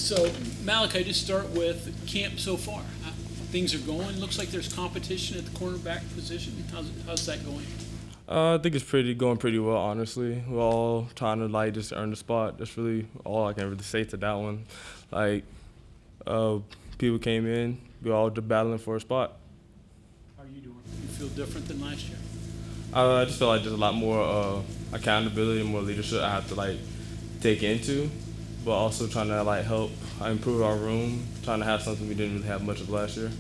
So, Malachi, just start with camp so far. Things are going. Looks like there's competition at the cornerback position. How's that going? I think it's going pretty well, honestly. We're all trying to just earn the spot. That's really all I can really say to that one. People came in, we all just battling for a spot. How are you doing? You feel different than last year? I just feel like there's a lot more accountability and more leadership I have to take into, but also trying to help improve our room, trying to have something we didn't really have much of last year.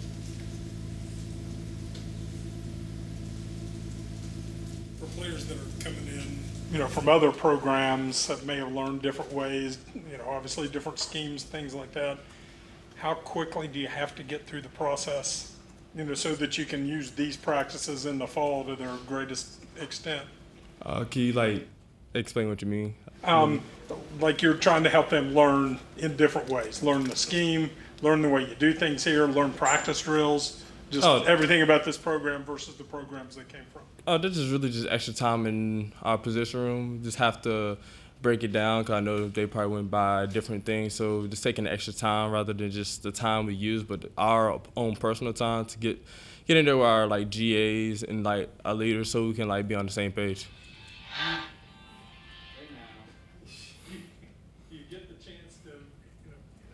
For players that are coming in, from other programs that may have learned different ways, obviously different schemes, things like that, how quickly do you have to get through the process, so that you can use these practices in the fall to their greatest extent? Can you explain what you mean? Like you're trying to help them learn in different ways, learn the scheme, learn the way you do things here, learn practice drills, just everything about this program versus the programs they came from. This is really just extra time in our position room. Just have to break it down because I know they probably went by different things. So just taking the extra time rather than just the time we use, but our own personal time to get in there with our GAs and our leaders so we can be on the same page. You get the chance to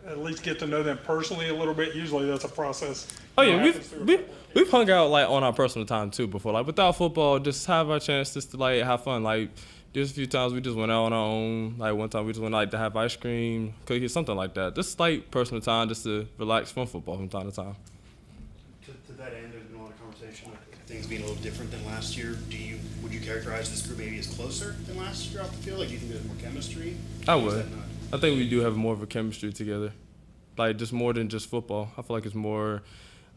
at least get to know them personally a little bit. Usually that's a process. Oh yeah, we've hung out on our personal time too before. Without football, just have our chance just to have fun. There's a few times we just went out on our own. One time we just went to have ice cream, cookies, something like that. Just personal time, just to relax from football from time to time. To that end, there's been a lot of conversation of things being a little different than last year. Would you characterize this group maybe as closer than last year off the field? Do you think there's more chemistry? I would. I think we do have more of a chemistry together. Just more than just football. I feel like it's more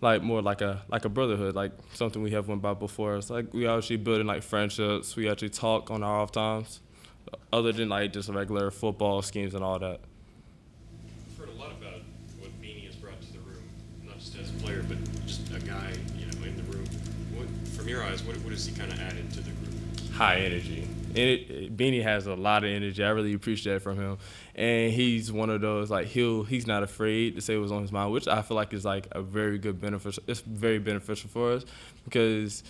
like a brotherhood, something we have went by before. It's we actually building friendships. We actually talk on our off times, other than just regular football schemes and all that. I've heard a lot about what Beanie has brought to the room, not just as a player, but just a guy, in the room. From your eyes, what has he kind of added to the group? High energy. Beanie has a lot of energy. I really appreciate it from him. And he's one of those, he's not afraid to say what's on his mind, which I feel like is a very good beneficial. It's very beneficial for us because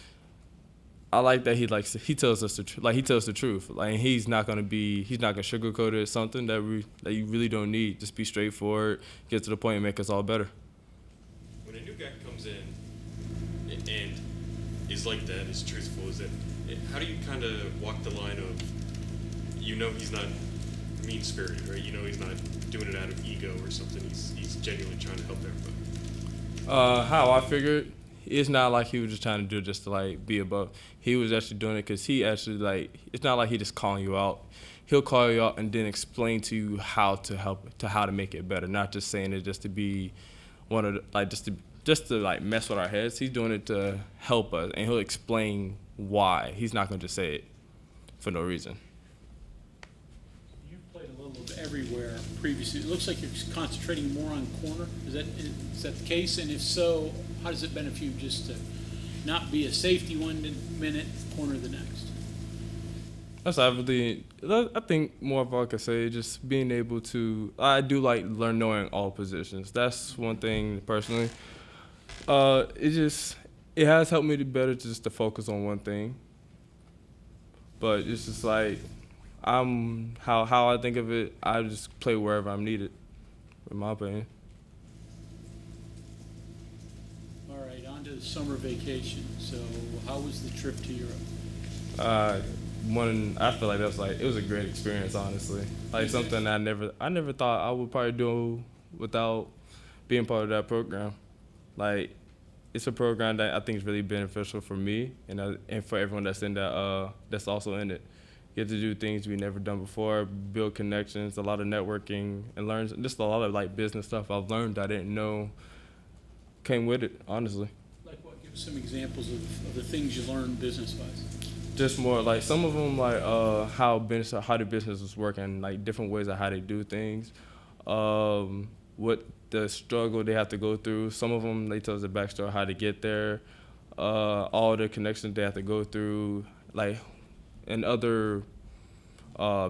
I like that he tells us the truth. He tells the truth. He's not gonna sugarcoat it. It's something that you really don't need. Just be straightforward, get to the point, and make us all better. When a new guy comes in and is like that, is truthful, how do you kind of walk the line of, he's not mean-spirited, right? He's not doing it out of ego or something. He's genuinely trying to help everybody. How I figured, it's not like he was just trying to do it just to be above. He was actually doing it because he actually it's not like he just calling you out. He'll call you out and then explain to you how to help, how to make it better. Not just saying it just to be one of the, just to mess with our heads. He's doing it to help us, and he'll explain why. He's not going to just say it for no reason. You've played a little bit everywhere previously. It looks like you're concentrating more on corner. Is that the case? And if so, how does it benefit you just to not be a safety one minute, corner the next? That's obviously, I think more of all I could say, just being able to, I do learn knowing all positions. That's one thing personally. It has helped me to better just to focus on one thing. But it's just how I think of it, I just play wherever I'm needed, in my opinion. All right, on to the summer vacation. So how was the trip to Europe? I feel like it was a great experience, honestly. Something I never thought I would probably do without being part of that program. It's a program that I think is really beneficial for me and for everyone that's in that that's also in it. Get to do things we've never done before, build connections, a lot of networking, and learn just a lot of business stuff I've learned I didn't know came with it, honestly. Like what? Give us some examples of the things you learned business-wise. Just more some of them how the business is working, different ways of how they do things, what the struggle they have to go through. Some of them they tell us the backstory how to get there, all the connections they have to go through, and other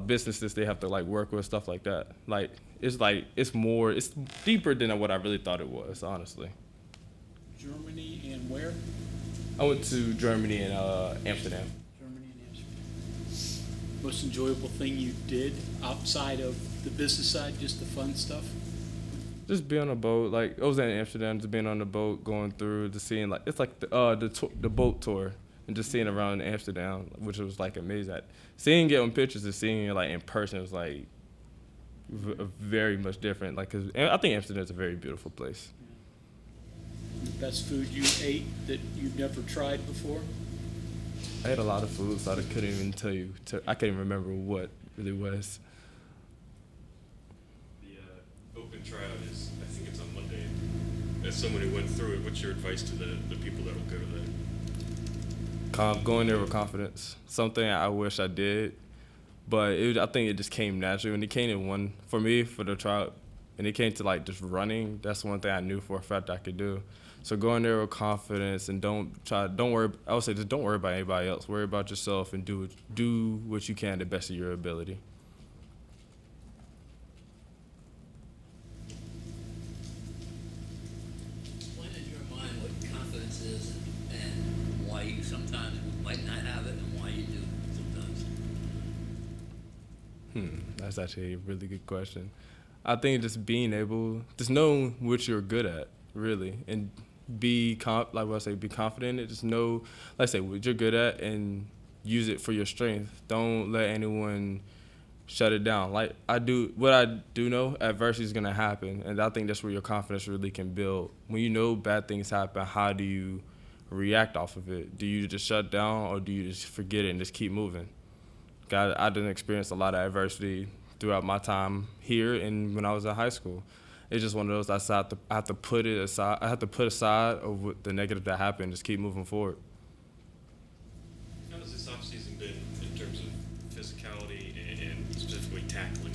businesses they have to like work with, stuff like that. Like it's deeper than what I really thought it was, honestly. Germany and where? I went to Germany and Amsterdam. Germany and Amsterdam. Most enjoyable thing you did outside of the business side, just the fun stuff? Just being on a boat, like I was in Amsterdam, just being on the boat, going through, just seeing like it's like the boat tour, and just seeing around Amsterdam, which was like amazing. Seeing it on pictures and seeing it like in person was like very much different. Like, 'cause I think Amsterdam's a very beautiful place. The best food you ate that you've never tried before? I ate a lot of food, so I couldn't even tell you. I can't even remember what really was. The open tryout is, I think it's on Monday. As someone who went through it, what's your advice to the people that will go to that? Going there with confidence. Something I wish I did, but I think it just came naturally. When it came in one, for me, for the tryout, and it came to like just running, that's one thing I knew for a fact I could do. So going there with confidence and don't worry. I would say just don't worry about anybody else. Worry about yourself and do what you can to the best of your ability. Explain in your mind what confidence is and why you sometimes might not have it and why you do sometimes. That's actually a really good question. I think just being able, just know what you're good at, really, and be confident in it. Just know, like I say, what you're good at and use it for your strength. Don't let anyone shut it down. Like what I do know, adversity is gonna happen, and I think that's where your confidence really can build. When you know bad things happen, how do you react off of it? Do you just shut down, or do you just forget it and just keep moving? I didn't experience a lot of adversity throughout my time here and when I was in high school. It's just one of those I have to put it aside. I have to put aside of what the negative that happened. Just keep moving forward. How has this offseason been in terms of physicality and specifically tackling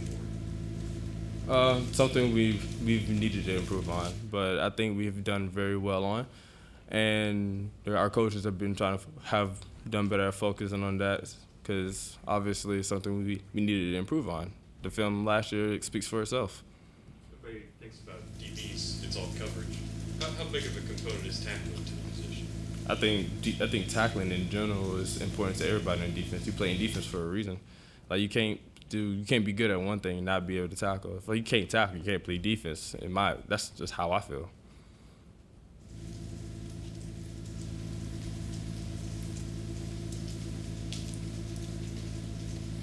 more? Something we've needed to improve on, but I think we've done very well on, and our coaches have been have done better at focusing on that, because obviously it's something we needed to improve on. The film last year speaks for itself. Everybody thinks about DBs, it's all coverage. How big of a component is tackling to the position? I think tackling in general is important to everybody in defense. You play in defense for a reason. Like you can't be good at one thing and not be able to tackle. If you can't tackle, you can't play defense. That's just how I feel.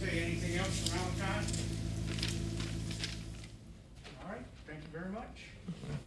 Okay, anything else from Malachi? All right, thank you very much.